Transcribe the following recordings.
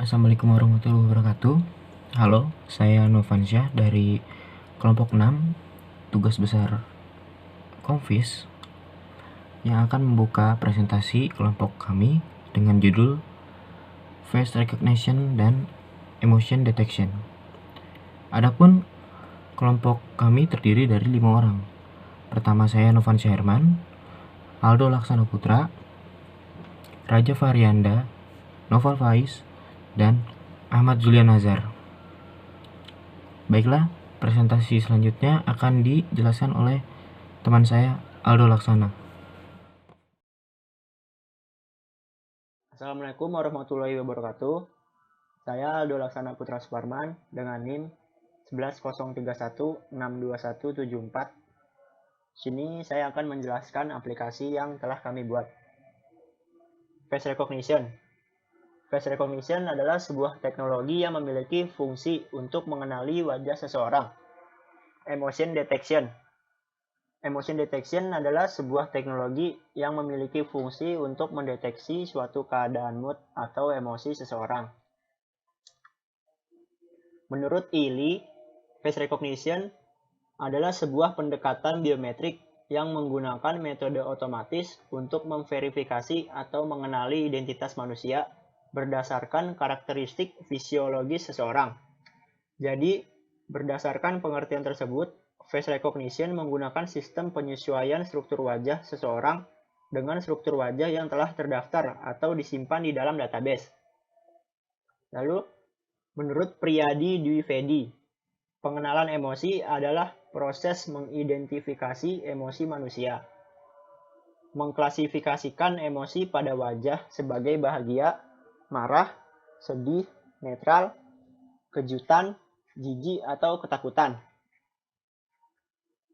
Assalamualaikum warahmatullahi wabarakatuh. Halo, saya Novansyah dari kelompok 6 tugas besar Konfis yang akan membuka presentasi kelompok kami dengan judul Face Recognition dan Emotion Detection. Adapun kelompok kami terdiri dari 5 orang. Pertama saya Novansyah Herman, Aldo Laksana Putra, Raja Varianda, Noval Faiz, dan Ahmad Zulian Nazar. Baiklah, presentasi selanjutnya akan dijelaskan oleh teman saya, Aldo Laksana. Assalamualaikum warahmatullahi wabarakatuh. Saya Aldo Laksana Putra Suparman dengan NIM 1103162174. Sini saya akan menjelaskan aplikasi yang telah kami buat. Face Recognition. Face Recognition adalah sebuah teknologi yang memiliki fungsi untuk mengenali wajah seseorang. Emotion Detection. Emotion Detection adalah sebuah teknologi yang memiliki fungsi untuk mendeteksi suatu keadaan mood atau emosi seseorang. Menurut Ely, face recognition adalah sebuah pendekatan biometrik yang menggunakan metode otomatis untuk memverifikasi atau mengenali identitas manusia berdasarkan karakteristik fisiologis seseorang. Jadi, berdasarkan pengertian tersebut, face recognition menggunakan sistem penyesuaian struktur wajah seseorang dengan struktur wajah yang telah terdaftar atau disimpan di dalam database. Lalu, menurut Priyadi Dwivedi, pengenalan emosi adalah proses mengidentifikasi emosi manusia. Mengklasifikasikan emosi pada wajah sebagai bahagia, marah, sedih, netral, kejutan, jijik, atau ketakutan.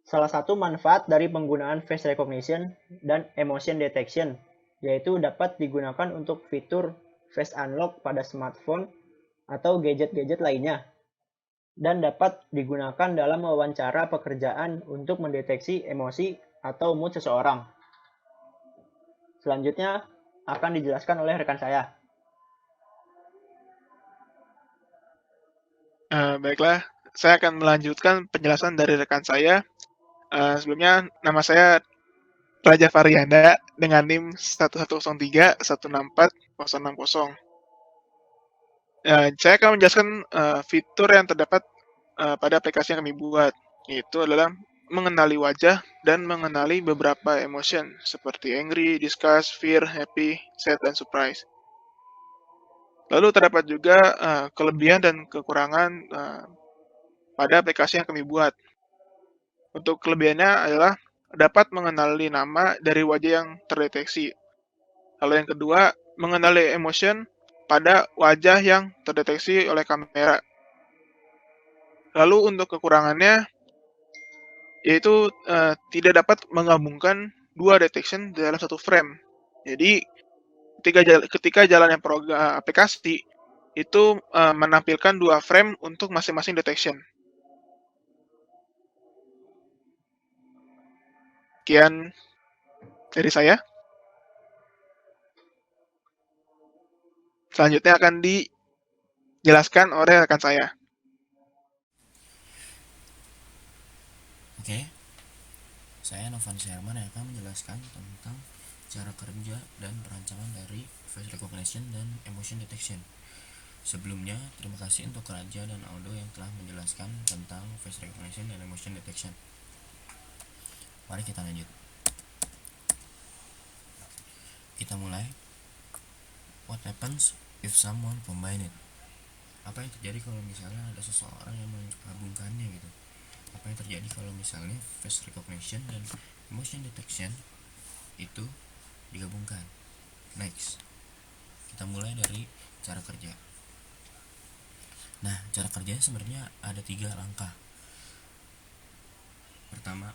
Salah satu manfaat dari penggunaan face recognition dan emotion detection yaitu dapat digunakan untuk fitur face unlock pada smartphone atau gadget-gadget lainnya, dan dapat digunakan dalam wawancara pekerjaan untuk mendeteksi emosi atau mood seseorang. Selanjutnya akan dijelaskan oleh rekan saya. Baiklah, saya akan melanjutkan penjelasan dari rekan saya. Sebelumnya, nama saya Raja Varianda dengan NIM 1103164060. Saya akan menjelaskan fitur yang terdapat pada aplikasi yang kami buat, yaitu adalah mengenali wajah dan mengenali beberapa emotion seperti angry, disgust, fear, happy, sad, dan surprise. Lalu terdapat juga kelebihan dan kekurangan pada aplikasi yang kami buat. Untuk kelebihannya adalah dapat mengenali nama dari wajah yang terdeteksi. Lalu yang kedua, mengenali emotion pada wajah yang terdeteksi oleh kamera. Lalu untuk kekurangannya, yaitu tidak dapat menggabungkan dua detection dalam satu frame. Jadi ketika jalannya aplikasi itu menampilkan dua frame untuk masing-masing detection. Sekian dari saya. Selanjutnya akan dijelaskan oleh rekan saya. Oke, saya Novansyah Herman yang akan menjelaskan tentang cara kerja dan perancangan dari face recognition dan emotion detection. Sebelumnya, terima kasih untuk Raja dan Aldo yang telah menjelaskan tentang face recognition dan emotion detection. Mari kita lanjut. Kita mulai. What happens if someone combine it? Apa yang terjadi kalau misalnya ada seseorang yang menggabungkannya gitu? Apa yang terjadi kalau misalnya face recognition dan emotion detection itu digabungkan? Next, kita mulai dari cara kerja. Nah, cara kerjanya sebenarnya ada 3 langkah. Pertama,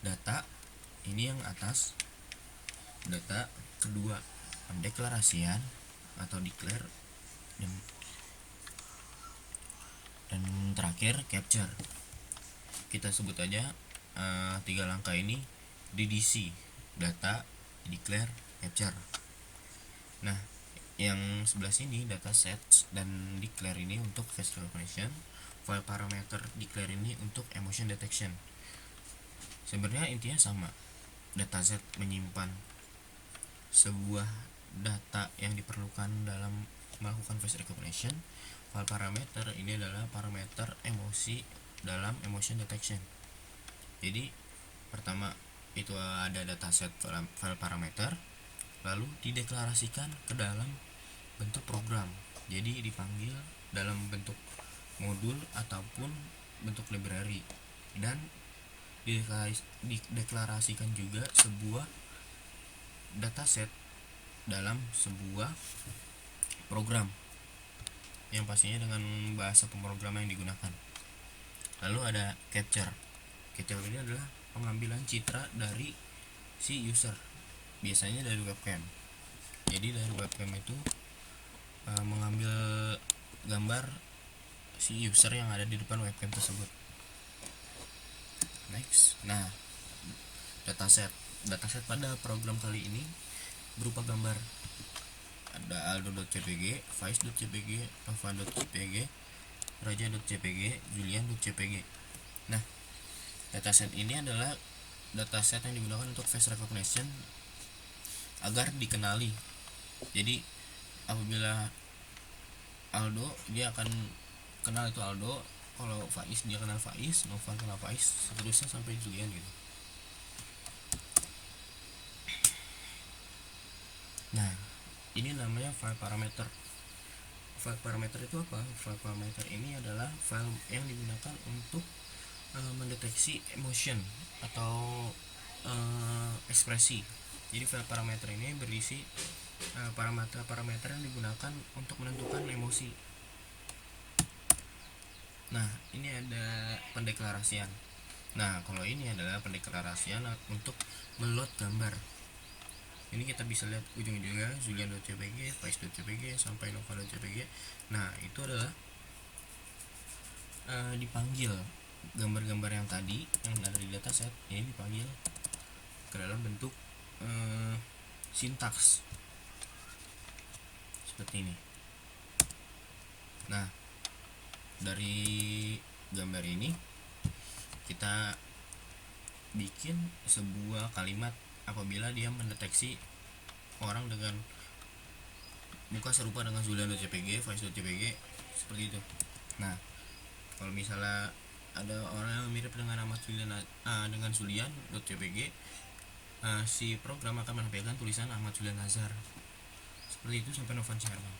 data. Ini yang atas, data. Kedua, pendeklarasian atau declare, dan terakhir capture. Kita sebut aja 3 langkah ini DDC, data, declare, capture. Nah, yang sebelah sini dataset dan declare ini untuk face recognition, file parameter declare ini untuk emotion detection. Sebenarnya intinya sama. Dataset menyimpan sebuah data yang diperlukan dalam melakukan face recognition. File parameter ini adalah parameter emosi dalam emotion detection. Jadi pertama itu ada dataset file parameter, lalu dideklarasikan ke dalam bentuk program. Jadi dipanggil dalam bentuk modul ataupun bentuk library, dan dideklarasikan juga sebuah dataset dalam sebuah program yang pastinya dengan bahasa pemrograman yang digunakan. Lalu ada capture. Capture ini adalah pengambilan citra dari si user, biasanya dari webcam. Jadi dari webcam itu mengambil gambar si user yang ada di depan webcam tersebut. Next. Nah, dataset pada program kali ini berupa gambar. Ada aldo.jpg, faiz.jpg, nova.jpg, raja.jpg, julian.jpg. Nah, dataset ini adalah dataset yang digunakan untuk face recognition agar dikenali. Jadi apabila Aldo, dia akan kenal itu Aldo. Kalau Faiz, dia kenal Faiz. Nova kenal Faiz, seterusnya sampai Julian gitu. Nah, ini namanya file parameter. File parameter itu apa? File parameter ini adalah file yang digunakan untuk mendeteksi emotion atau ekspresi. Jadi file parameter ini berisi parameter-parameter yang digunakan untuk menentukan emosi. Nah, ini ada pendeklarasian. Nah, kalau ini adalah pendeklarasian untuk meload gambar. Ini kita bisa lihat ujung-ujungnya julian.jpg, faiz.jpg sampai nova.jpg. Nah, itu adalah dipanggil gambar-gambar yang tadi yang ada di dataset ini dipanggil ke dalam bentuk sintaks seperti ini. Nah, dari gambar ini kita bikin sebuah kalimat apabila dia mendeteksi orang dengan muka serupa dengan julian.jpg, faiz.jpg, seperti itu. Nah, kalau misalnya ada orang yang mirip dengan nama Julian dengan julian.jpg, si program akan menampilkan tulisan Ahmad Julian Nazar seperti itu sampai Novan Sherman.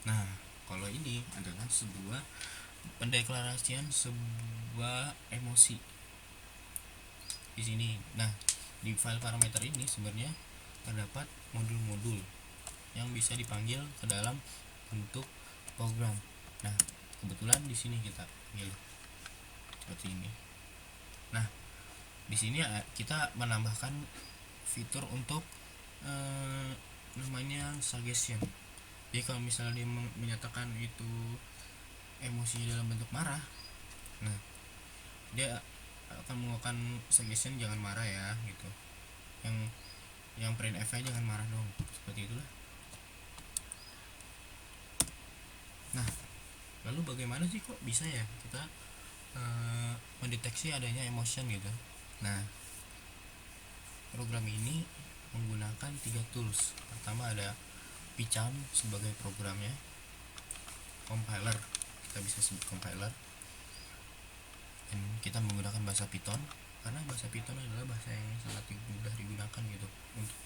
Nah, kalau ini adalah sebuah pendeklarasian sebuah emosi di sini. Nah, di file parameter ini sebenarnya terdapat modul-modul yang bisa dipanggil ke dalam bentuk program. Nah, kebetulan di sini kita pilih seperti ini. Nah, di sini kita menambahkan fitur untuk namanya suggestion. Jadi kalau misalnya dia menyatakan itu emosinya dalam bentuk marah, nah dia akan mengeluarkan suggestion jangan marah ya gitu. Yang print F-nya jangan marah dong, seperti itulah. Nah, lalu bagaimana sih kok bisa ya kita mendeteksi adanya emotion gitu? Nah, program ini menggunakan 3 tools. Pertama ada Python sebagai programnya, compiler, kita bisa sebut compiler, dan kita menggunakan bahasa Python karena bahasa Python adalah bahasa yang sangat mudah digunakan gitu untuk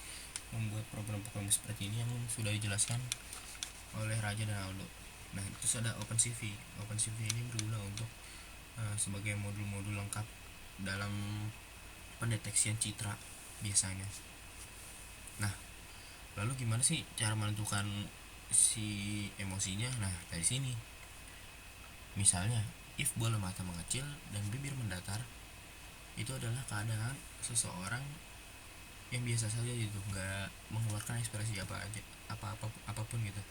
membuat program-program seperti ini yang sudah dijelaskan oleh Raja dan Aldo. Nah, terus ada OpenCV. OpenCV ini berguna untuk sebagai modul-modul lengkap dalam pendeteksian citra biasanya. Nah, lalu gimana sih cara menentukan si emosinya? Nah, dari sini. Misalnya, if bola mata mengecil dan bibir mendatar, itu adalah keadaan seseorang yang biasa saja gitu, nggak mengeluarkan ekspresi apapun gitu.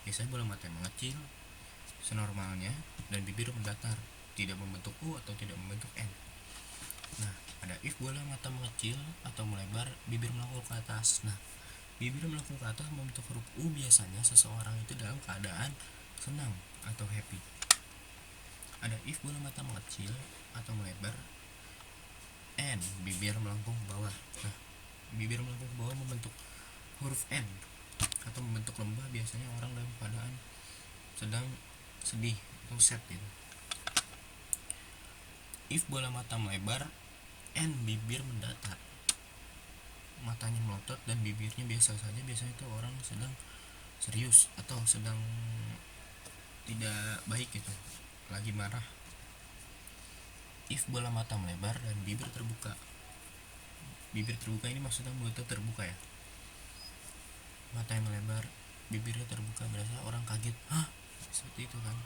Biasanya bola mata mengecil senormalnya dan bibir mendatar, tidak membentuk U atau tidak membentuk N. Nah, ada if bola mata mengecil atau melebar, bibir melengkung ke atas. Nah, Bibir melengkung ke atas membentuk huruf U. Biasanya seseorang itu dalam keadaan senang atau happy. Ada if bola mata mengecil atau melebar, N bibir melengkung ke bawah. Nah, bibir melengkung ke bawah membentuk huruf N atau membentuk lembah. Biasanya orang dalam keadaan sedang sedih atau sad gitu. If bola mata melebar, N bibir mendatar, matanya melotot dan bibirnya biasa saja. Biasanya itu orang sedang serius atau sedang tidak baik gitu, lagi marah. If bola mata melebar dan bibir terbuka, bibir terbuka ini maksudnya mulutnya terbuka ya, mata yang melebar, bibirnya terbuka, berasa orang kaget, hah, seperti itu kan.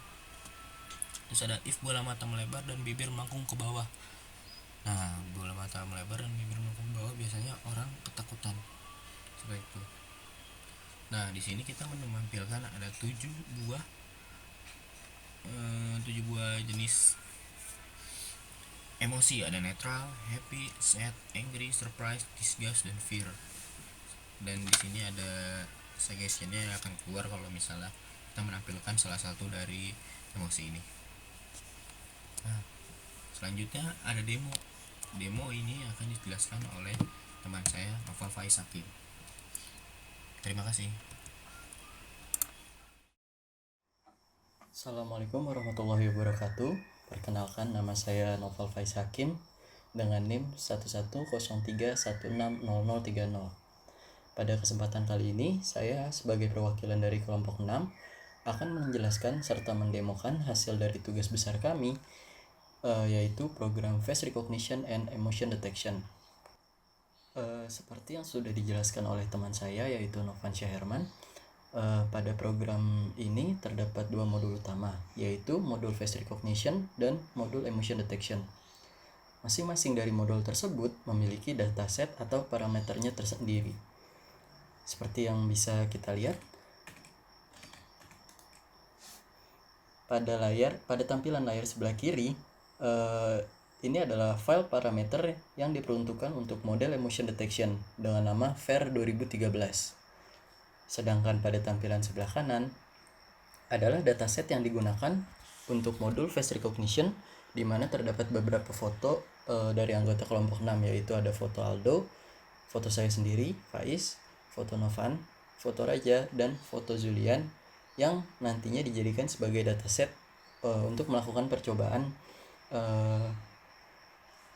Terus ada if bola mata melebar dan bibir melengkung ke bawah. Nah, bola mata melebar dan bibir melengkung ke bawah biasanya orang ketakutan, seperti itu. Nah, di sini kita menampilkan ada 7 buah jenis emosi. Ada netral, happy, sad, angry, surprise, disgust, dan fear. Dan di sini ada suggestionnya yang akan keluar kalau misalnya kita menampilkan salah satu dari emosi ini. Nah, selanjutnya ada demo. Demo ini akan dijelaskan oleh teman saya, Noval Faiz Hakim. Terima kasih. Assalamualaikum warahmatullahi wabarakatuh. Perkenalkan, nama saya Noval Faiz Hakim dengan NIM 1103160030. Pada kesempatan kali ini, saya sebagai perwakilan dari kelompok 6 akan menjelaskan serta mendemokan hasil dari tugas besar kami, yaitu program Face Recognition and Emotion Detection. Seperti yang sudah dijelaskan oleh teman saya, yaitu Novan Syahherman, pada program ini terdapat 2 modul utama, yaitu modul Face Recognition dan modul Emotion Detection. Masing-masing dari modul tersebut memiliki dataset atau parameternya tersendiri. Seperti yang bisa kita lihat pada tampilan layar sebelah kiri, ini adalah file parameter yang diperuntukkan untuk model Emotion Detection dengan nama FAIR 2013. Sedangkan pada tampilan sebelah kanan adalah dataset yang digunakan untuk modul Face Recognition, di mana terdapat beberapa foto dari anggota kelompok 6, yaitu ada foto Aldo, foto saya sendiri, Faiz, foto Novan, foto Raja, dan foto Zulian, yang nantinya dijadikan sebagai dataset untuk melakukan percobaan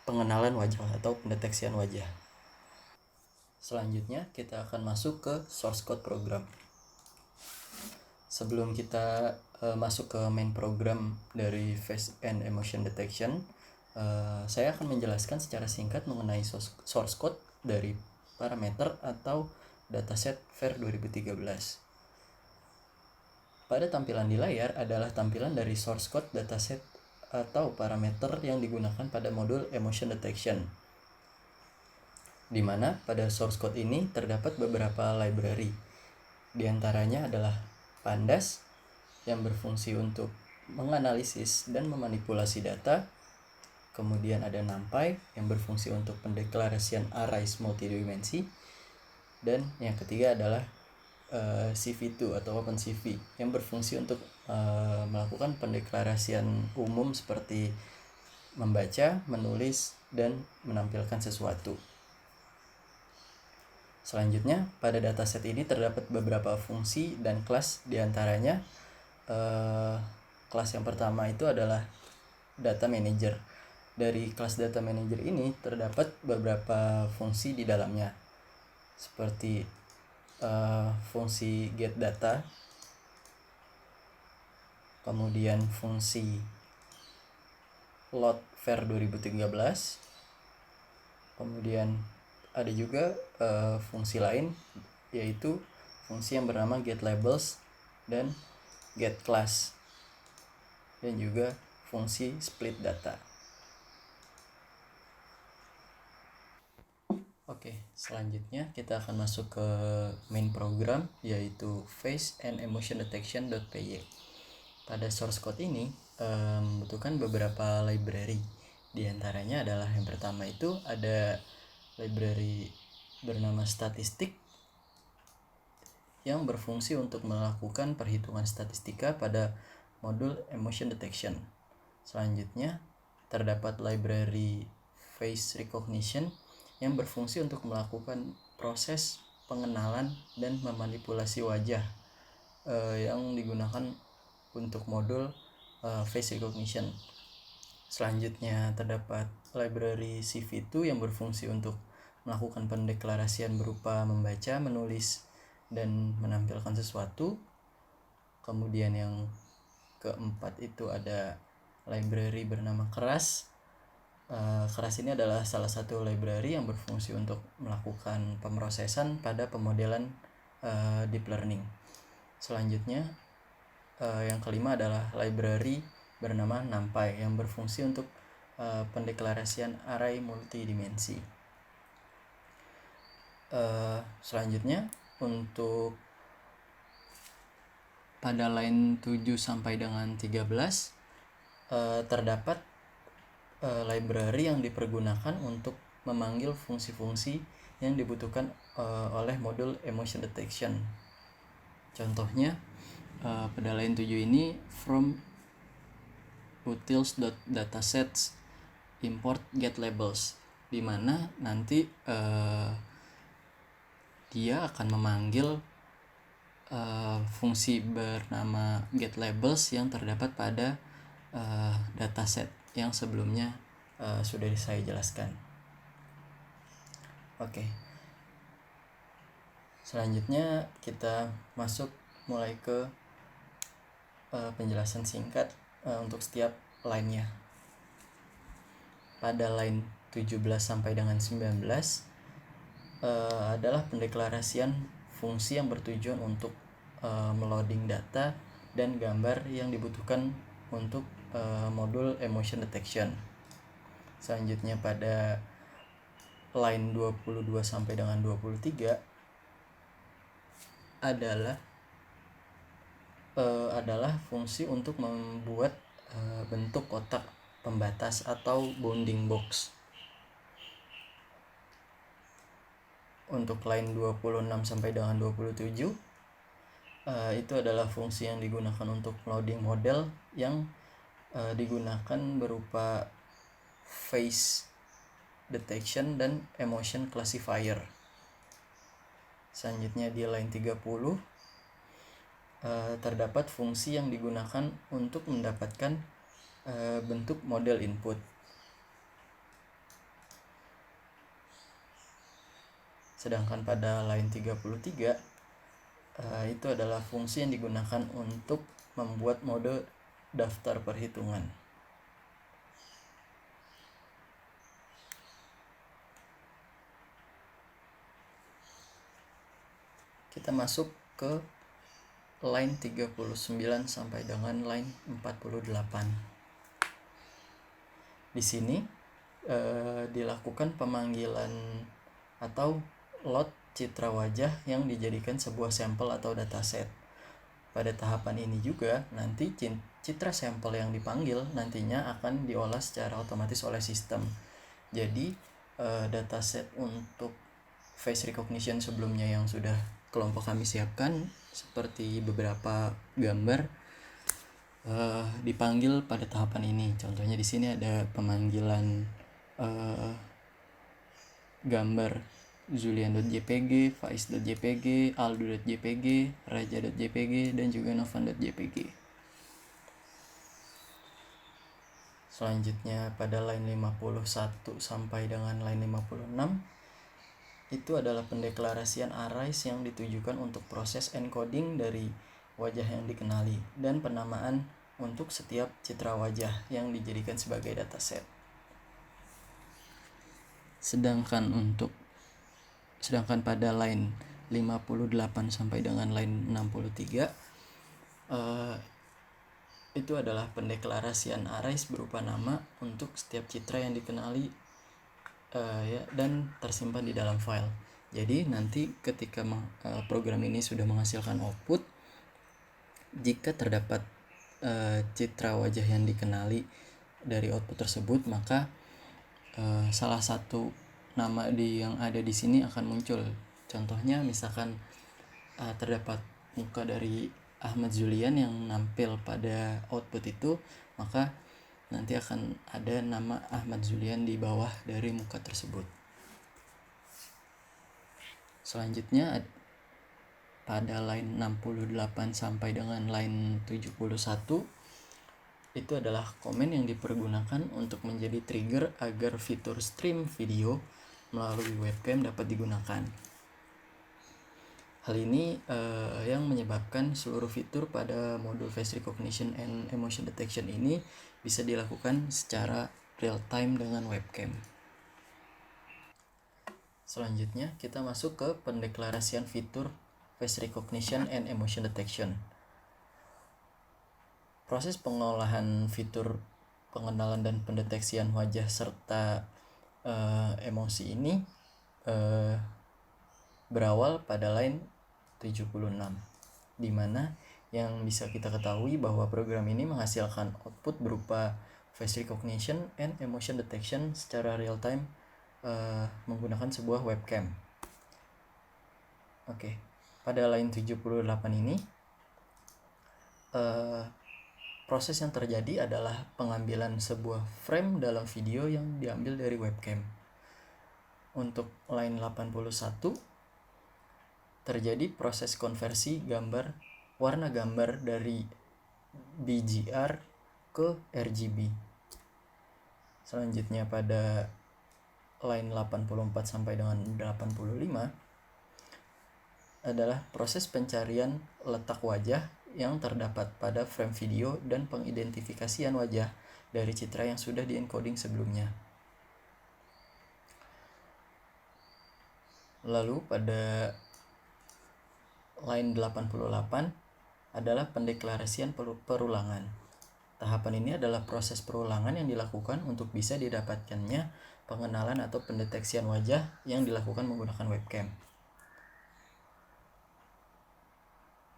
pengenalan wajah atau pendeteksian wajah. Selanjutnya kita akan masuk ke source code program. Sebelum kita masuk ke main program dari Face and Emotion Detection, saya akan menjelaskan secara singkat mengenai source code dari parameter atau dataset FAIR 2013. Pada tampilan di layar adalah tampilan dari source code dataset atau parameter yang digunakan pada modul Emotion Detection, di mana pada source code ini terdapat beberapa library. Di antaranya adalah Pandas yang berfungsi untuk menganalisis dan memanipulasi data. Kemudian ada NumPy yang berfungsi untuk pendeklarasian arrays multidimensi. Dan yang ketiga adalah CV2 atau OpenCV yang berfungsi untuk melakukan pendeklarasian umum seperti membaca, menulis, dan menampilkan sesuatu. Selanjutnya, pada dataset ini terdapat beberapa fungsi dan kelas. Diantaranya kelas yang pertama itu adalah Data Manager. Dari kelas Data Manager ini terdapat beberapa fungsi di dalamnya, seperti fungsi get data, kemudian fungsi load FAIR 2013, kemudian ada juga fungsi lain, yaitu fungsi yang bernama get labels dan get class, dan juga fungsi split data. Oke, selanjutnya kita akan masuk ke main program, yaitu Face and Emotion Detection.py. Pada source code ini membutuhkan beberapa library. Di antaranya adalah yang pertama itu ada library bernama statistik, yang berfungsi untuk melakukan perhitungan statistika pada modul emotion detection. Selanjutnya, terdapat library face recognition yang berfungsi untuk melakukan proses pengenalan dan memanipulasi wajah yang digunakan untuk modul face recognition. Selanjutnya, terdapat library CV2 yang berfungsi untuk melakukan pendeklarasian berupa membaca, menulis, dan menampilkan sesuatu. Kemudian yang keempat itu ada library bernama keras. Keras ini adalah salah satu library yang berfungsi untuk melakukan pemrosesan pada pemodelan deep learning. Selanjutnya yang kelima adalah library bernama NumPy yang berfungsi untuk pendeklarasian array multidimensi. Selanjutnya untuk pada line 7 sampai dengan 13 terdapat library yang dipergunakan untuk memanggil fungsi-fungsi yang dibutuhkan oleh modul emotion detection. Contohnya pada line 7 ini from utils.datasets import get labels, di mana nanti dia akan memanggil fungsi bernama get labels yang terdapat pada dataset yang sebelumnya sudah saya jelaskan. Oke. Selanjutnya kita masuk mulai ke penjelasan singkat untuk setiap line-nya. Pada line 17 sampai dengan 19 adalah pendeklarasian fungsi yang bertujuan untuk meloading data dan gambar yang dibutuhkan untuk modul emotion detection. Selanjutnya pada line 22 sampai dengan 23 adalah fungsi untuk membuat bentuk kotak pembatas atau bounding box. Untuk line 26 sampai dengan 27 itu adalah fungsi yang digunakan untuk loading model yang digunakan berupa face detection dan emotion classifier. Selanjutnya di line 30 terdapat fungsi yang digunakan untuk mendapatkan bentuk model input. Sedangkan pada line 33 itu adalah fungsi yang digunakan untuk membuat mode daftar perhitungan. Kita masuk ke line 39 sampai dengan line 48. Di sini dilakukan pemanggilan atau load citra wajah yang dijadikan sebuah sampel atau dataset. Pada tahapan ini juga nanti citra sampel yang dipanggil nantinya akan diolah secara otomatis oleh sistem. Jadi dataset untuk face recognition sebelumnya yang sudah kelompok kami siapkan seperti beberapa gambar dipanggil pada tahapan ini. Contohnya di sini ada pemanggilan gambar Julian.jpg, Faiz.jpg, Aldo.jpg, Raja.jpg, dan juga Novan.jpg. Selanjutnya pada line 51 sampai dengan line 56 itu adalah pendeklarasian arrays yang ditujukan untuk proses encoding dari wajah yang dikenali dan penamaan untuk setiap citra wajah yang dijadikan sebagai dataset. Sedangkan pada line 58 sampai dengan line 63 itu adalah pendeklarasian arrays berupa nama untuk setiap citra yang dikenali dan tersimpan di dalam file. Jadi nanti ketika program ini sudah menghasilkan output, jika terdapat citra wajah yang dikenali dari output tersebut, maka salah satu nama yang ada di sini akan muncul. Contohnya misalkan terdapat muka dari Ahmad Zulian yang nampil pada output itu, maka nanti akan ada nama Ahmad Zulian di bawah dari muka tersebut. Selanjutnya pada line 68 sampai dengan line 71 itu adalah komen yang dipergunakan untuk menjadi trigger agar fitur stream video melalui webcam dapat digunakan. Hal ini yang menyebabkan seluruh fitur pada modul face recognition and emotion detection ini bisa dilakukan secara real time dengan webcam. Selanjutnya kita masuk ke pendeklarasian fitur face recognition and emotion detection. Proses pengolahan fitur pengenalan dan pendeteksian wajah serta emosi ini berawal pada line 76, di mana yang bisa kita ketahui bahwa program ini menghasilkan output berupa face recognition and emotion detection secara real time menggunakan sebuah webcam. Oke, pada line 78 ini proses yang terjadi adalah pengambilan sebuah frame dalam video yang diambil dari webcam. Untuk line 81 terjadi proses konversi warna gambar dari BGR ke RGB. Selanjutnya pada line 84 sampai dengan 85 adalah proses pencarian letak wajah yang terdapat pada frame video dan pengidentifikasian wajah dari citra yang sudah diencoding sebelumnya. Lalu pada line 88 adalah pendeklarasian perulangan. Tahapan ini adalah proses perulangan yang dilakukan untuk bisa didapatkannya pengenalan atau pendeteksian wajah yang dilakukan menggunakan webcam.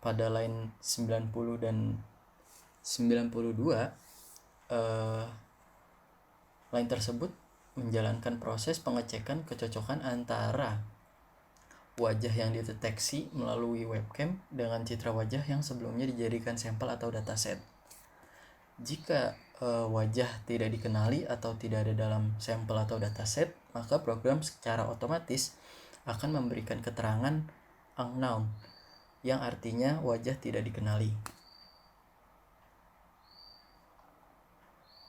Pada line 90 dan 92 line tersebut menjalankan proses pengecekan kecocokan antara wajah yang dideteksi melalui webcam dengan citra wajah yang sebelumnya dijadikan sampel atau dataset. Jika wajah tidak dikenali atau tidak ada dalam sampel atau dataset, maka program secara otomatis akan memberikan keterangan unknown, yang artinya wajah tidak dikenali.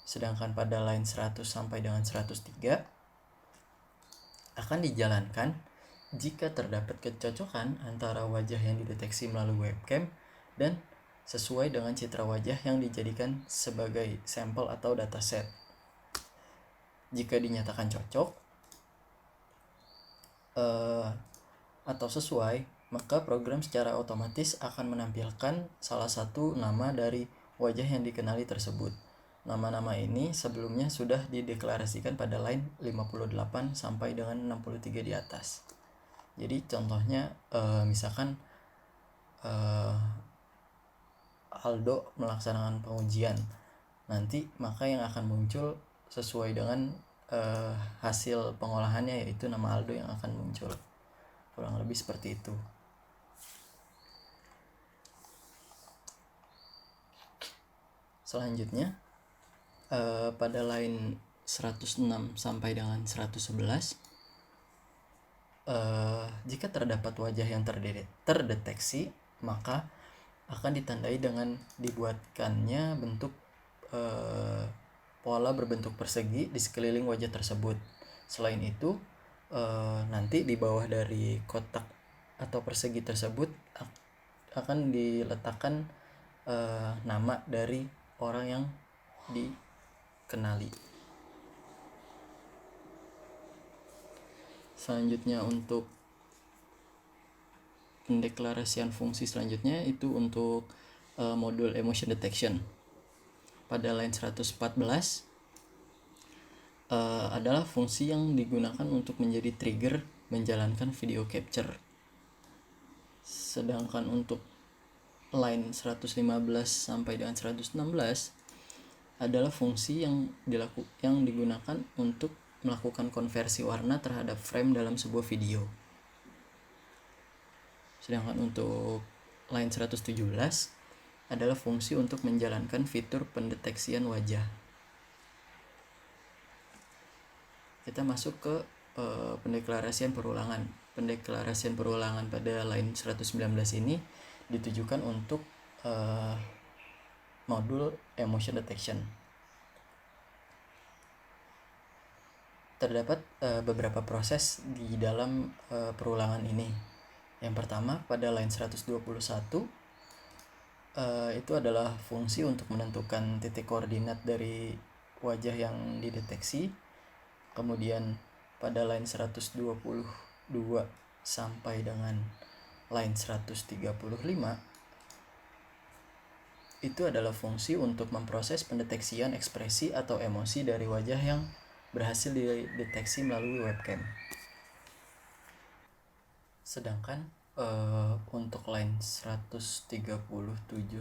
Sedangkan pada line 100 sampai dengan 103 akan dijalankan jika terdapat kecocokan antara wajah yang dideteksi melalui webcam dan sesuai dengan citra wajah yang dijadikan sebagai sampel atau dataset. Jika dinyatakan cocok atau sesuai, maka program secara otomatis akan menampilkan salah satu nama dari wajah yang dikenali tersebut. Nama-nama ini sebelumnya sudah dideklarasikan pada line 58 sampai dengan 63 di atas. Jadi contohnya misalkan Aldo melaksanakan pengujian, nanti maka yang akan muncul sesuai dengan hasil pengolahannya yaitu nama Aldo yang akan muncul. Kurang lebih seperti itu. Selanjutnya pada line 106 sampai dengan 111 jika terdapat wajah yang terdeteksi, maka akan ditandai dengan dibuatkannya bentuk pola berbentuk persegi di sekeliling wajah tersebut. Selain itu, nanti di bawah dari kotak atau persegi tersebut akan diletakkan nama dari orang yang dikenali. Selanjutnya untuk pendeklarasian fungsi selanjutnya itu untuk modul emotion detection. Pada line 114 adalah fungsi yang digunakan untuk menjadi trigger menjalankan video capture. Sedangkan untuk line 115 sampai dengan 116 adalah fungsi yang digunakan untuk melakukan konversi warna terhadap frame dalam sebuah video. Sedangkan untuk line 117 adalah fungsi untuk menjalankan fitur pendeteksian wajah. Kita masuk ke pendeklarasian perulangan. Pendeklarasian perulangan pada line 119 ini ditujukan untuk modul emotion detection. Terdapat beberapa proses di dalam perulangan ini. Yang pertama, pada line 121 itu adalah fungsi untuk menentukan titik koordinat dari wajah yang dideteksi. Kemudian pada line 122 sampai dengan line 135 itu adalah fungsi untuk memproses pendeteksian ekspresi atau emosi dari wajah yang berhasil dideteksi melalui webcam. Sedangkan untuk line 137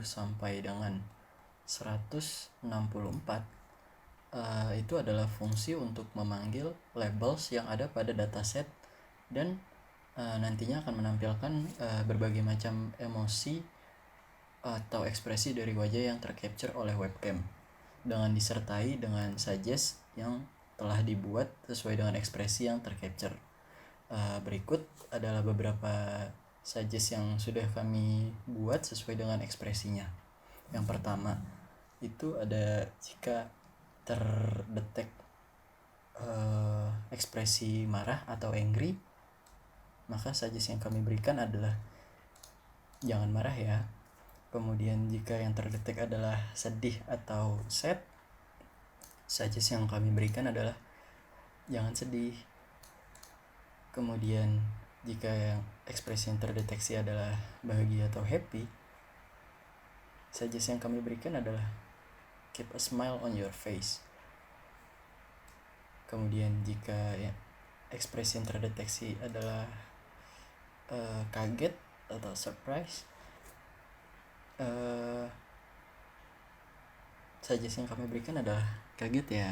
sampai dengan 164 itu adalah fungsi untuk memanggil labels yang ada pada dataset dan nantinya akan menampilkan berbagai macam emosi atau ekspresi dari wajah yang tercapture oleh webcam dengan disertai dengan suggest yang telah dibuat sesuai dengan ekspresi yang tercapture. Berikut adalah beberapa suggest yang sudah kami buat sesuai dengan ekspresinya. Yang pertama itu ada jika terdetek ekspresi marah atau angry, maka suggest yang kami berikan adalah jangan marah ya. Kemudian jika yang terdetek adalah sedih atau sad, suggest yang kami berikan adalah jangan sedih. Kemudian jika yang ekspresi yang terdeteksi adalah bahagia atau happy, suggest yang kami berikan adalah keep a smile on your face. Kemudian jika ya, ekspresi yang terdeteksi adalah kaget atau surprise, suggest yang kami berikan adalah kaget ya.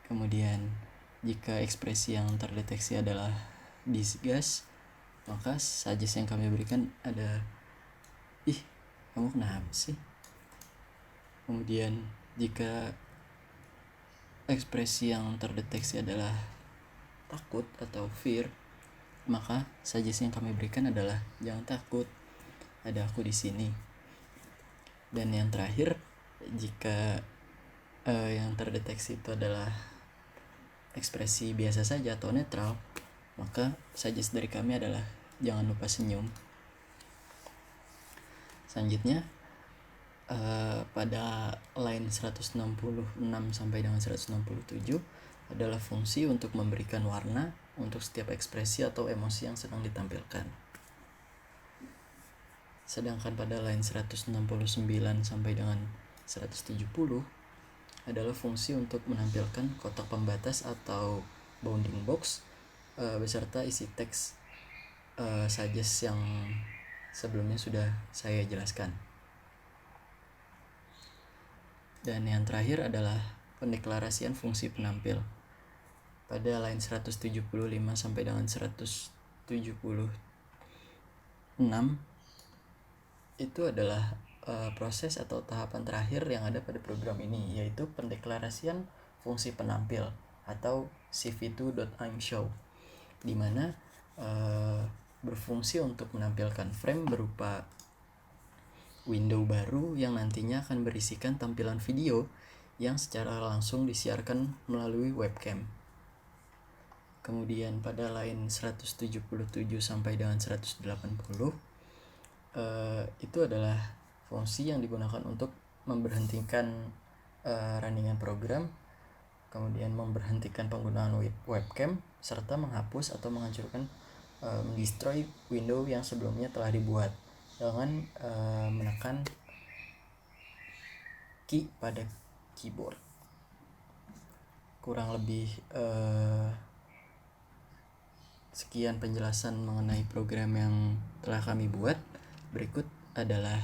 Kemudian jika ekspresi yang terdeteksi adalah disgust, maka suggest yang kami berikan ada ih kamu kenapa sih. Kemudian jika ekspresi yang terdeteksi adalah takut atau fear, maka suggest yang kami berikan adalah jangan takut, ada aku di sini. Dan yang terakhir, jika yang terdeteksi itu adalah ekspresi biasa saja atau netral, maka suggest dari kami adalah jangan lupa senyum. Selanjutnya pada line 166 sampai dengan 167 adalah fungsi untuk memberikan warna untuk setiap ekspresi atau emosi yang sedang ditampilkan. Sedangkan pada line 169 sampai dengan 170 adalah fungsi untuk menampilkan kotak pembatas atau bounding box beserta isi teks suggest yang sebelumnya sudah saya jelaskan. Dan yang terakhir adalah pendeklarasian fungsi penampil. Pada line 175 sampai dengan 176 itu adalah proses atau tahapan terakhir yang ada pada program ini, yaitu pendeklarasian fungsi penampil atau cv2.imshow, di mana berfungsi untuk menampilkan frame berupa window baru yang nantinya akan berisikan tampilan video yang secara langsung disiarkan melalui webcam. Kemudian pada line 177 sampai dengan 180 itu adalah fungsi yang digunakan untuk memberhentikan runningan program, kemudian memberhentikan penggunaan webcam, serta menghapus atau menghancurkan destroy window yang sebelumnya telah dibuat dengan menekan key pada keyboard. Kurang lebih sekian penjelasan mengenai program yang telah kami buat. Berikut adalah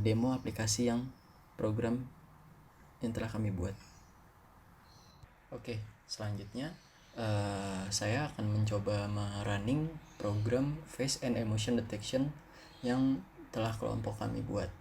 demo aplikasi yang program yang telah kami buat. Oke, selanjutnya Saya akan mencoba merunning program face and emotion detection yang telah kelompok kami buat.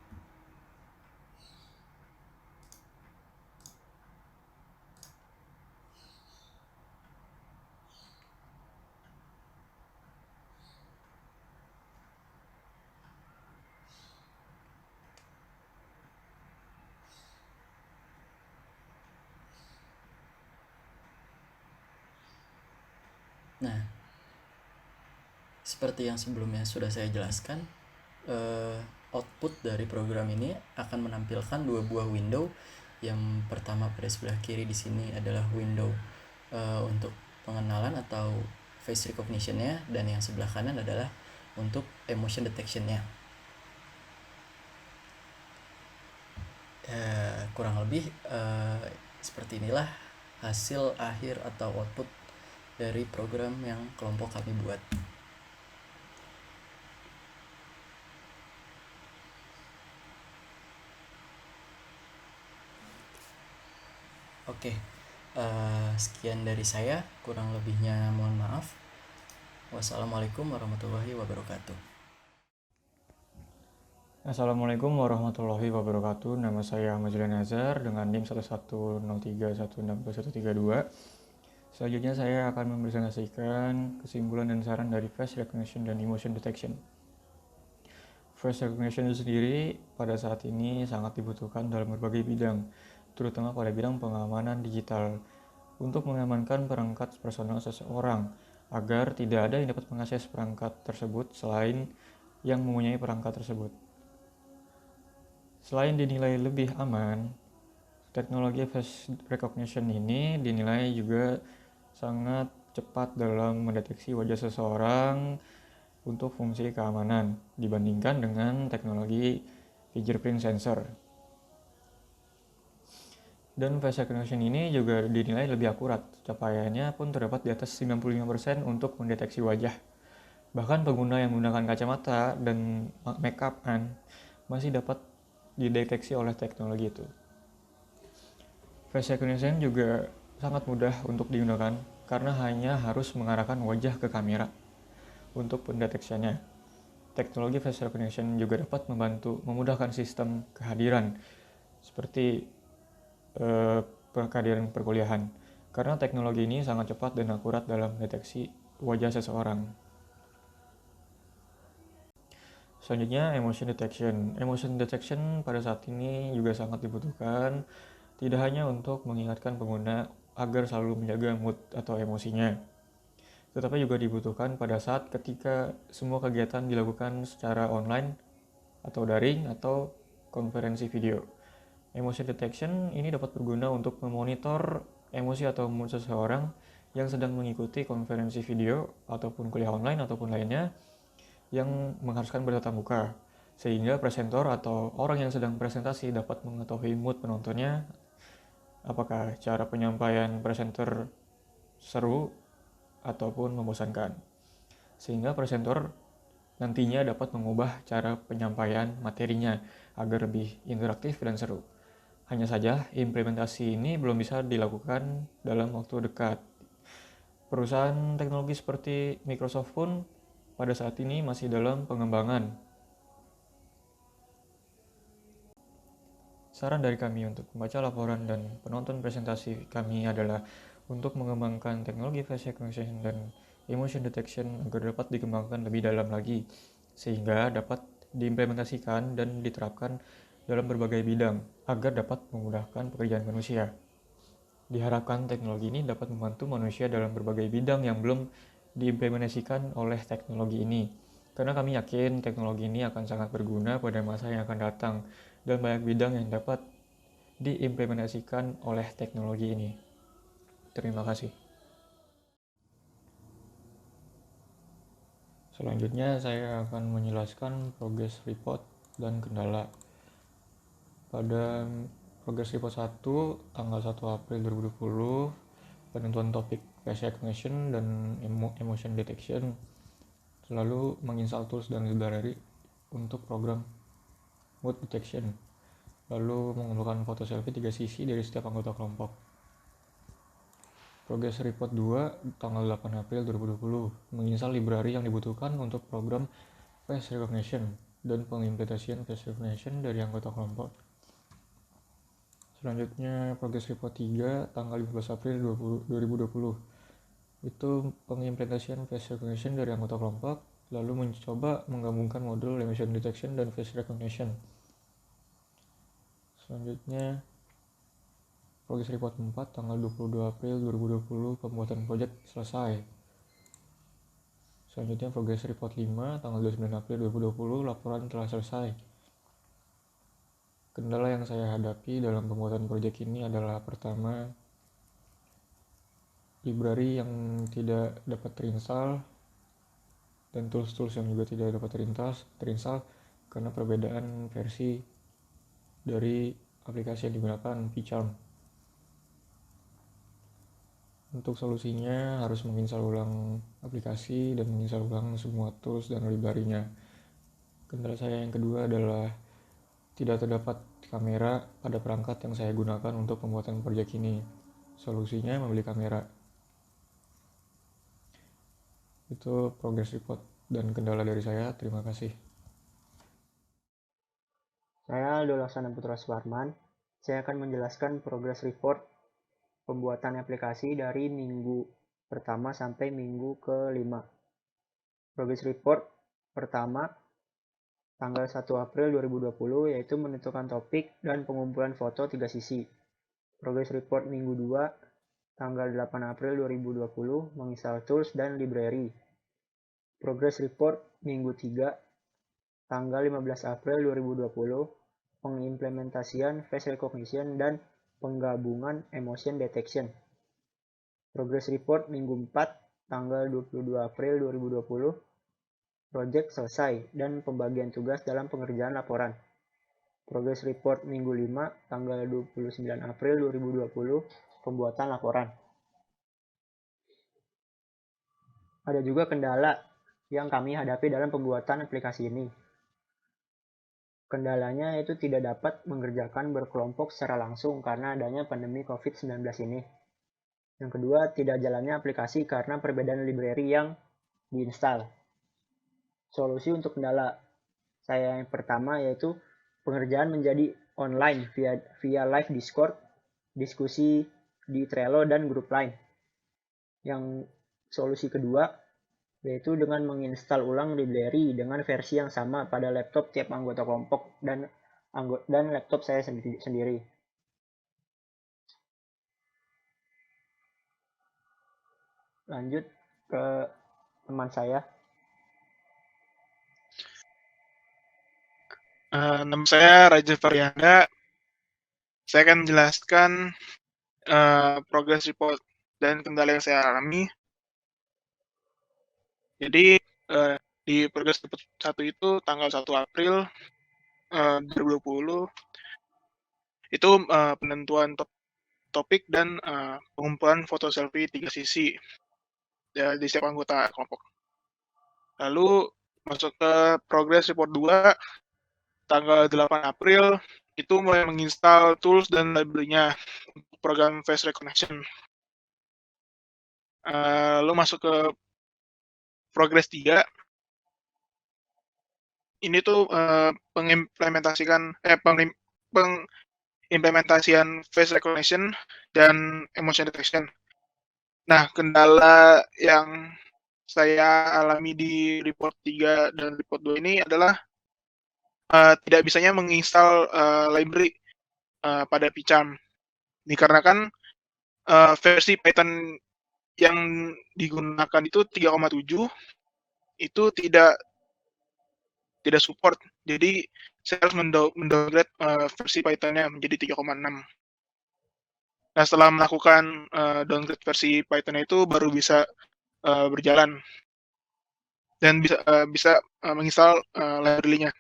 Nah, seperti yang sebelumnya sudah saya jelaskan, output dari program ini akan menampilkan dua buah window. Yang pertama pada sebelah kiri di sini adalah window untuk pengenalan atau face recognition-nya, dan yang sebelah kanan adalah untuk emotion detection-nya. Kurang lebih seperti inilah hasil akhir atau output dari program yang kelompok kami buat. Oke, sekian dari saya, kurang lebihnya mohon maaf. Wassalamualaikum warahmatullahi wabarakatuh. Assalamualaikum warahmatullahi wabarakatuh. Nama saya Ahmad Zulian Azhar dengan NIM 1103162132. Selanjutnya saya akan mempresentasikan kesimpulan dan saran dari face recognition dan emotion detection. Face recognition itu sendiri pada saat ini sangat dibutuhkan dalam berbagai bidang, terutama pada bidang pengamanan digital, untuk mengamankan perangkat personal seseorang agar tidak ada yang dapat mengakses perangkat tersebut selain yang mempunyai perangkat tersebut. Selain dinilai lebih aman, teknologi face recognition ini dinilai juga sangat cepat dalam mendeteksi wajah seseorang untuk fungsi keamanan dibandingkan dengan teknologi fingerprint sensor. Dan face recognition ini juga dinilai lebih akurat, capaiannya pun terdapat di atas 95% untuk mendeteksi wajah. Bahkan pengguna yang menggunakan kacamata dan make-up-an masih dapat dideteksi oleh teknologi itu. Face recognition juga sangat mudah untuk digunakan karena hanya harus mengarahkan wajah ke kamera untuk pendeteksiannya. Teknologi face recognition juga dapat membantu memudahkan sistem kehadiran seperti kehadiran perkuliahan, karena teknologi ini sangat cepat dan akurat dalam mendeteksi wajah seseorang. Selanjutnya, emotion detection. Emotion detection pada saat ini juga sangat dibutuhkan, tidak hanya untuk mengingatkan pengguna agar selalu menjaga mood atau emosinya, tetapi juga dibutuhkan pada saat ketika semua kegiatan dilakukan secara online atau daring atau konferensi video. Emotion detection ini dapat berguna untuk memonitor emosi atau mood seseorang yang sedang mengikuti konferensi video ataupun kuliah online ataupun lainnya yang mengharuskan bertatap muka, sehingga presenter atau orang yang sedang presentasi dapat mengetahui mood penontonnya, apakah cara penyampaian presenter seru ataupun membosankan, sehingga presenter nantinya dapat mengubah cara penyampaian materinya agar lebih interaktif dan seru. Hanya saja implementasi ini belum bisa dilakukan dalam waktu dekat. Perusahaan teknologi seperti Microsoft pun pada saat ini masih dalam pengembangan. Saran dari kami untuk membaca laporan dan penonton presentasi kami adalah untuk mengembangkan teknologi face recognition dan emotion detection agar dapat dikembangkan lebih dalam lagi, sehingga dapat diimplementasikan dan diterapkan dalam berbagai bidang agar dapat memudahkan pekerjaan manusia. Diharapkan teknologi ini dapat membantu manusia dalam berbagai bidang yang belum diimplementasikan oleh teknologi ini, karena kami yakin teknologi ini akan sangat berguna pada masa yang akan datang dan banyak bidang yang dapat diimplementasikan oleh teknologi ini. Terima kasih. Selanjutnya saya akan menjelaskan progress report dan kendala. Pada progress report 1 tanggal 1 April 2020, penentuan topik face recognition dan emotion detection, selalu menginstal tools dan library untuk program mood detection, lalu mengumpulkan foto selfie 3 sisi dari setiap anggota kelompok. Progress Report 2 tanggal 8 April 2020 menginstal library yang dibutuhkan untuk program face recognition dan pengimplementasian face recognition dari anggota kelompok. Selanjutnya Progress Report 3 tanggal 15 April 2020 itu pengimplementasian face recognition dari anggota kelompok, lalu mencoba menggabungkan modul emission detection dan face recognition. Selanjutnya Progress Report 4 tanggal 22 April 2020 pembuatan project selesai. Selanjutnya Progress Report 5 tanggal 29 April 2020 laporan telah selesai. Kendala yang saya hadapi dalam pembuatan project ini adalah pertama, library yang tidak dapat terinstall dan tools-tools yang juga tidak dapat terinstall karena perbedaan versi dari aplikasi yang digunakan PyCharm. Untuk solusinya harus menginstal ulang aplikasi dan menginstal ulang semua tools dan library-nya. Kendala saya yang kedua adalah tidak terdapat kamera pada perangkat yang saya gunakan untuk pembuatan proyek ini. Solusinya membeli kamera. Itu progress report dan kendala dari saya. Terima kasih. Saya Dolaksana Putra Suparman. Saya akan menjelaskan progress report pembuatan aplikasi dari minggu pertama sampai minggu ke-5. Progress report pertama tanggal 1 April 2020 yaitu menentukan topik dan pengumpulan foto 3 sisi. Progress report minggu 2 tanggal 8 April 2020 menginstal tools dan library. Progress report minggu 3 tanggal 15 April 2020 pengimplementasian face recognition dan penggabungan emotion detection. Progress report minggu 4 tanggal 22 April 2020 project selesai dan pembagian tugas dalam pengerjaan laporan. Progress report minggu 5 tanggal 29 April 2020 pembuatan laporan. Ada juga kendala yang kami hadapi dalam pembuatan aplikasi ini. Kendalanya itu tidak dapat mengerjakan berkelompok secara langsung karena adanya pandemi COVID-19 ini. Yang kedua, tidak jalannya aplikasi karena perbedaan library yang diinstal. Solusi untuk kendala saya yang pertama yaitu pengerjaan menjadi online via live Discord, diskusi di Trello dan grup lain. Yang solusi kedua yaitu dengan menginstal ulang library dengan versi yang sama pada laptop tiap anggota kelompok dan laptop saya sendiri. Lanjut ke teman saya. Nama saya Raja Faryanda. Saya akan menjelaskan progress report dan kendala yang saya alami. Jadi di progress report 1 itu tanggal 1 April 2020 itu penentuan topik dan pengumpulan foto selfie 3 sisi di setiap anggota kelompok. Lalu masuk ke progress report 2 tanggal 8 April itu mulai menginstal tools dan library-nya untuk program face recognition. Lalu masuk ke progress 3 ini tuh pengimplementasian face recognition dan emotion detection. Nah, kendala yang saya alami di report 3 dan report 2 ini adalah tidak bisanya menginstal library pada PyCharm. Dikarenakan versi Python yang digunakan itu 3,7 itu tidak support. Jadi saya harus mendowngrade versi Python-nya menjadi 3,6. Nah, setelah melakukan downgrade versi Python-nya itu baru bisa berjalan dan bisa menginstal library-nya.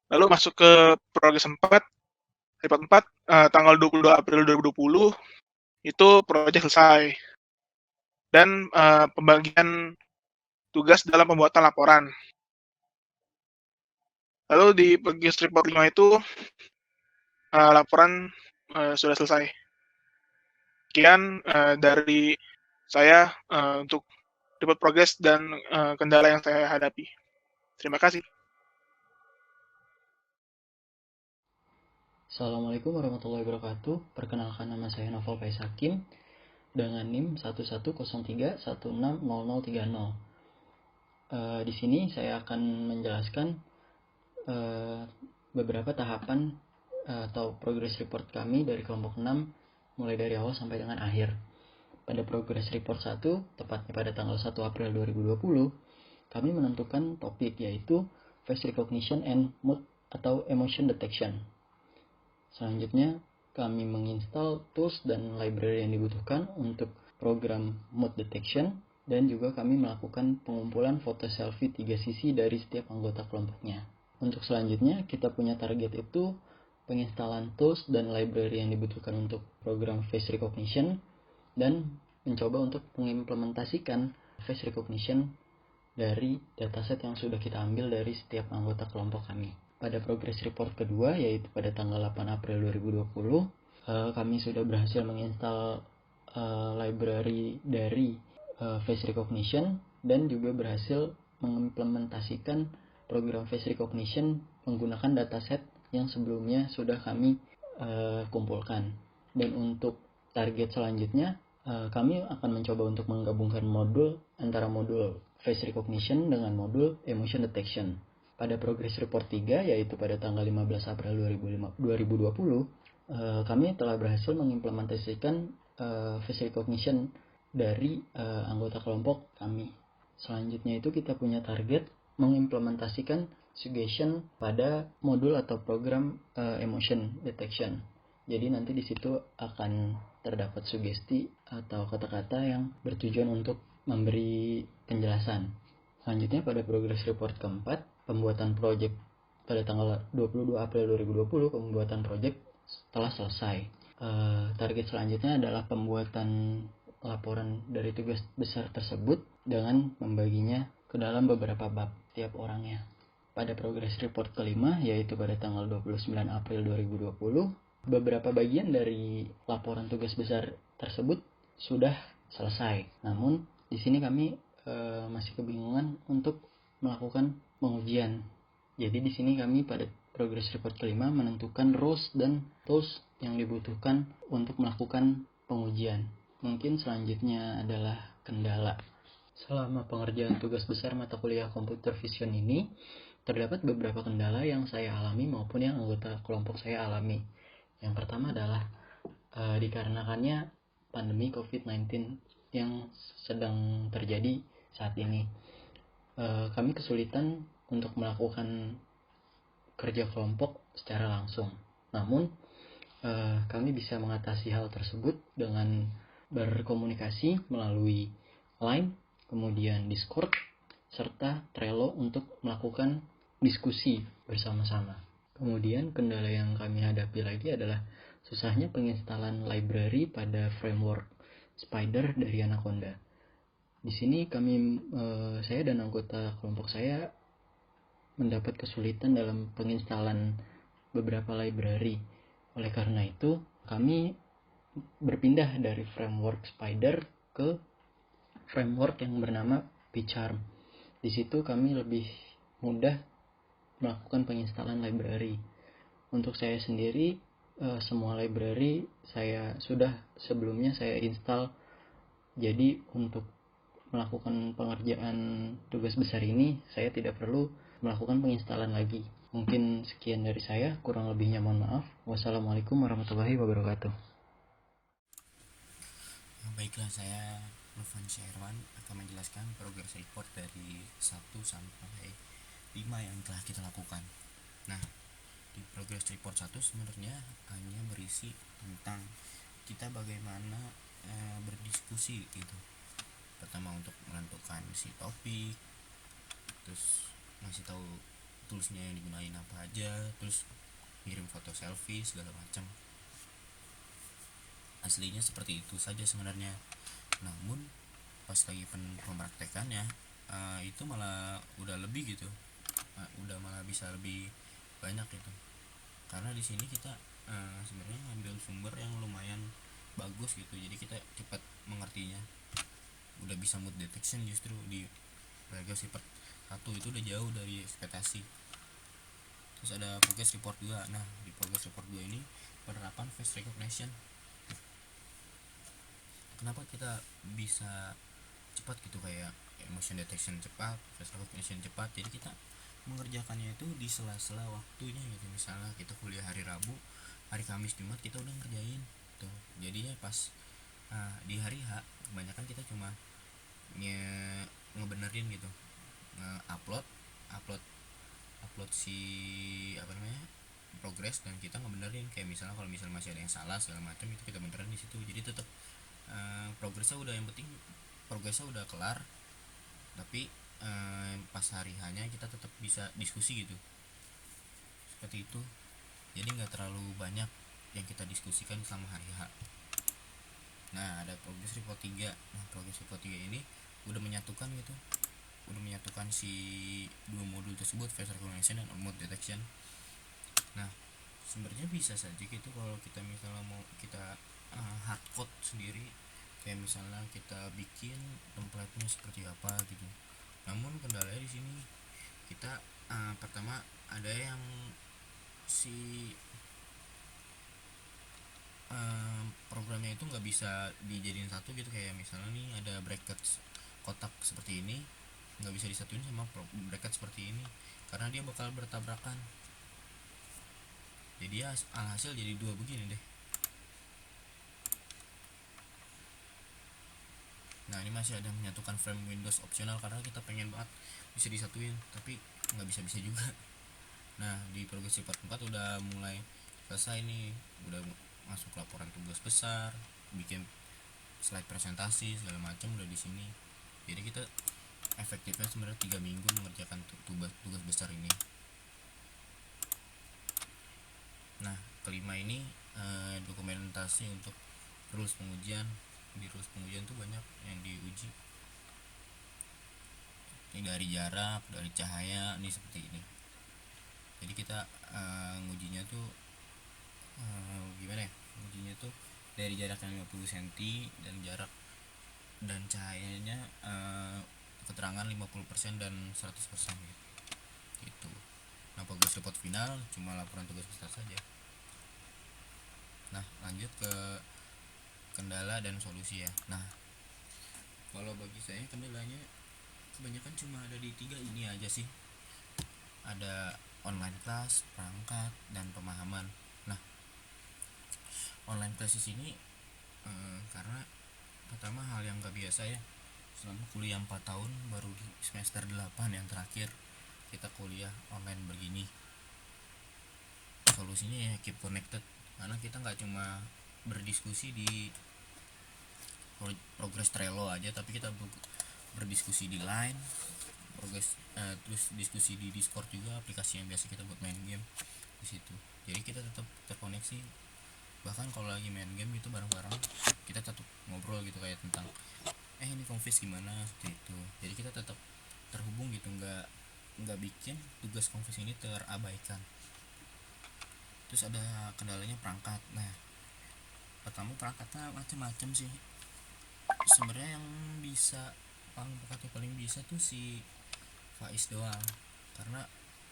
Lalu masuk ke progress 4, report 4 tanggal 22 April 2020 itu proyek selesai dan pembagian tugas dalam pembuatan laporan. Lalu di progress report 5 itu laporan sudah selesai. Sekian dari saya untuk dapat progres dan kendala yang saya hadapi. Terima kasih. Assalamualaikum warahmatullahi wabarakatuh. Perkenalkan, nama saya Novel Faiz Hakim dengan NIM 1103160030. Di sini saya akan menjelaskan beberapa tahapan atau progress report kami dari kelompok 6 mulai dari awal sampai dengan akhir. Pada progress report 1, tepatnya pada tanggal 1 April 2020, kami menentukan topik yaitu face recognition and mood atau emotion detection. Selanjutnya, kami menginstal tools dan library yang dibutuhkan untuk program mood detection, dan juga kami melakukan pengumpulan foto selfie 3 sisi dari setiap anggota kelompoknya. Untuk selanjutnya, kita punya target itu penginstalan tools dan library yang dibutuhkan untuk program face recognition, dan mencoba untuk mengimplementasikan face recognition dari dataset yang sudah kita ambil dari setiap anggota kelompok kami. Pada progress report kedua, yaitu pada tanggal 8 April 2020, kami sudah berhasil menginstal library dari face recognition, dan juga berhasil mengimplementasikan program face recognition menggunakan dataset yang sebelumnya sudah kami kumpulkan. Dan untuk target selanjutnya, kami akan mencoba untuk menggabungkan modul antara modul face recognition dengan modul emotion detection. Pada progress report 3, yaitu pada tanggal 15 April 2020, kami telah berhasil mengimplementasikan face recognition dari anggota kelompok kami. Selanjutnya itu kita punya target mengimplementasikan suggestion pada modul atau program emotion detection. Jadi nanti di situ akan terdapat sugesti atau kata-kata yang bertujuan untuk memberi penjelasan. Selanjutnya pada progress report keempat, pembuatan project pada tanggal 22 April 2020, pembuatan project telah selesai. Target selanjutnya adalah pembuatan laporan dari tugas besar tersebut dengan membaginya ke dalam beberapa bab tiap orangnya. Pada progress report kelima, yaitu pada tanggal 29 April 2020, beberapa bagian dari laporan tugas besar tersebut sudah selesai. Namun di sini kami masih kebingungan untuk melakukan pengujian. Jadi di sini kami pada progress report kelima menentukan rules dan tools yang dibutuhkan untuk melakukan pengujian. Mungkin selanjutnya adalah kendala. Selama pengerjaan tugas besar mata kuliah computer vision ini, terdapat beberapa kendala yang saya alami maupun yang anggota kelompok saya alami. Yang pertama adalah dikarenakannya pandemi COVID-19 yang sedang terjadi saat ini. Kami kesulitan untuk melakukan kerja kelompok secara langsung. Namun, kami bisa mengatasi hal tersebut dengan berkomunikasi melalui Line, kemudian Discord, serta Trello untuk melakukan diskusi bersama-sama. Kemudian kendala yang kami hadapi lagi adalah susahnya penginstalan library pada framework Spider dari Anaconda. Di sini saya dan anggota kelompok saya mendapat kesulitan dalam penginstalan beberapa library. Oleh karena itu, kami berpindah dari framework Spider ke framework yang bernama PyCharm. Di situ kami lebih mudah melakukan penginstalan library. Untuk saya sendiri, semua library sudah sebelumnya saya install. Jadi untuk melakukan pengerjaan tugas besar ini, saya tidak perlu melakukan penginstalan lagi. Mungkin sekian dari saya, kurang lebihnya mohon maaf. Wassalamualaikum warahmatullahi wabarakatuh. Baiklah, saya Novan Syahirwan akan menjelaskan progress report dari 1 sampai 5 yang telah kita lakukan. Nah, di progress report 1 sebenarnya hanya berisi tentang kita bagaimana berdiskusi gitu. Pertama untuk menentukan si topik, terus ngasih tahu toolsnya yang digunain apa aja, terus ngirim foto selfie segala macam. Aslinya seperti itu saja sebenarnya. Namun pas lagi pempraktekannya itu malah udah lebih gitu, udah malah bisa lebih banyak gitu. Karena di sini kita sebenarnya ngambil sumber yang lumayan bagus gitu, jadi kita cepat mengertinya. Udah bisa mood detection justru di progress report 1 itu udah jauh dari ekspektasi. Terus ada progress report 2. Nah di progress report 2 ini penerapan face recognition. Kenapa kita bisa cepat gitu, kayak emotion detection cepat, face recognition cepat, jadi kita mengerjakannya itu di sela-sela waktunya gitu. Misalnya kita kuliah hari Rabu, hari Kamis, Jumat kita udah ngerjain tuh, jadinya pas di hari H kebanyakan kita cuma ngebenerin gitu, nge-upload upload upload si apa namanya progress, dan kita ngebenerin kayak misalnya kalau misalnya masih ada yang salah segala macam itu kita benerin di situ. Jadi tetap progresnya udah, yang penting progresnya udah kelar, tapi pas hari hanya kita tetap bisa diskusi gitu, seperti itu. Jadi nggak terlalu banyak yang kita diskusikan selama hari H. Nah ada progress report 3. Nah progress report 3 ini udah menyatukan gitu, udah menyatukan si dua modul tersebut, face recognition dan mood detection. Nah sebenarnya bisa saja gitu kalau kita misalnya mau kita hard code sendiri, kayak misalnya kita bikin template-nya seperti apa gitu. Namun kendalanya di sini kita pertama ada yang si programnya itu nggak bisa dijadiin satu gitu, kayak misalnya nih ada bracket kotak seperti ini nggak bisa disatuin sama bracket seperti ini karena dia bakal bertabrakan. Jadi ya alhasil jadi dua begini deh. Nah ini masih ada menyatukan frame Windows opsional karena kita pengen banget bisa disatuin, tapi nggak bisa juga. Nah di progress report 4 udah mulai selesai nih, udah masuk laporan tugas besar, bikin slide presentasi segala macam udah di sini. Jadi kita efektifnya sebenarnya 3 minggu mengerjakan tugas besar ini. Nah kelima ini dokumentasi untuk rules pengujian. Di rules pengujian tuh banyak yang diuji, ini dari jarak, dari cahaya, ini seperti ini. Jadi kita ngujinya tuh gimana ya, ngujinya tuh dari jarak yang 50 cm dan jarak dan cahayanya keterangan 50% dan 100% gitu. Nah progress report final cuma laporan tugas besar saja. Nah lanjut ke kendala dan solusi ya. Nah kalau bagi saya kendalanya kebanyakan cuma ada di 3 ini aja sih, ada online class, perangkat, dan pemahaman. Nah online class di sini karena pertama hal yang gak biasa ya, selama kuliah 4 tahun baru di semester 8 yang terakhir kita kuliah online begini. Solusinya ya keep connected, karena kita nggak cuma berdiskusi di progress Trello aja, tapi kita berdiskusi di Line progress, terus diskusi di Discord juga, aplikasi yang biasa kita buat main game di situ. Jadi kita tetap terkoneksi, bahkan kalau lagi main game itu bareng-bareng kita tetap ngobrol gitu, kayak tentang ini confis gimana seperti itu. Jadi kita tetap terhubung gitu, nggak bikin tugas confis ini terabaikan. Terus ada kendalanya perangkat. Nah pertama perangkatnya macam-macam sih sebenarnya, yang bisa paling bisa tuh si Faiz doang, karena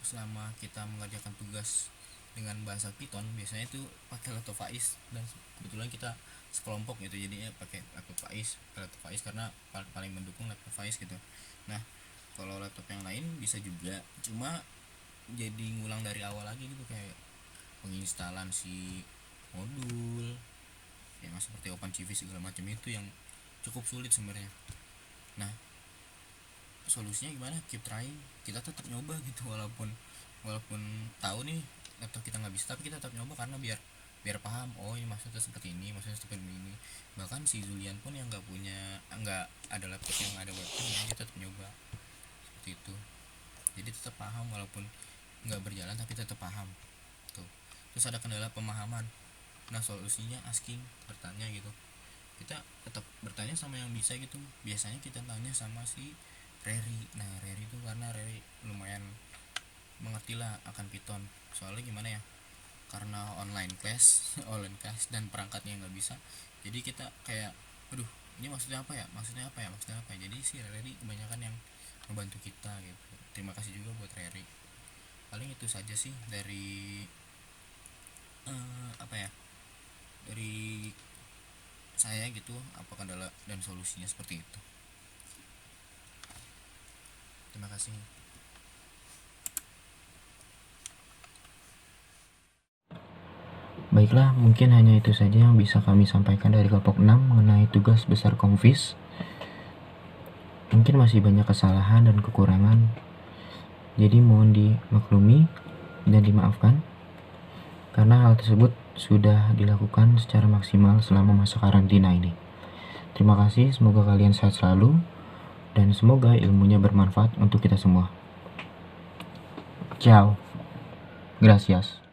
selama kita mengerjakan tugas dengan bahasa Python biasanya itu pakai laptop Faiz, dan kebetulan kita sekelompok gitu jadinya pakai laptop Faiz karena paling mendukung laptop Faiz gitu. Nah kalau laptop yang lain bisa juga, cuma jadi ngulang dari awal lagi gitu, kayak penginstalan si modul yang seperti OpenCV segala macam itu yang cukup sulit sebenarnya. Nah solusinya gimana? Keep trying, kita tetap nyoba gitu, walaupun tahu nih laptop kita nggak bisa, tapi kita tetap nyoba karena biar paham, oh ini maksudnya seperti ini, maksudnya seperti ini. Bahkan si Julian pun yang nggak ada laptop yang ada webcamnya, dia tetap nyoba seperti itu. Jadi tetap paham walaupun nggak berjalan, tapi tetap paham tuh. Terus ada kendala pemahaman. Nah solusinya asking, bertanya gitu, kita tetap bertanya sama yang bisa gitu. Biasanya kita tanya sama si Reri. Nah Reri itu karena Reri lumayan mengerti lah akan Python, soalnya gimana ya, karena online class dan perangkatnya nggak bisa, Jadi kita kayak aduh, ini maksudnya apa ya, jadi si Reri kebanyakan yang membantu kita gitu. Terima kasih juga buat Reri. Paling itu saja sih dari dari saya gitu, apa kendala dan solusinya seperti itu. Terima kasih. Baiklah, mungkin hanya itu saja yang bisa kami sampaikan dari kelompok 6 mengenai tugas besar Komvis. Mungkin masih banyak kesalahan dan kekurangan, jadi mohon dimaklumi dan dimaafkan, karena hal tersebut sudah dilakukan secara maksimal selama masa karantina ini. Terima kasih, semoga kalian sehat selalu, dan semoga ilmunya bermanfaat untuk kita semua. Ciao. Gracias.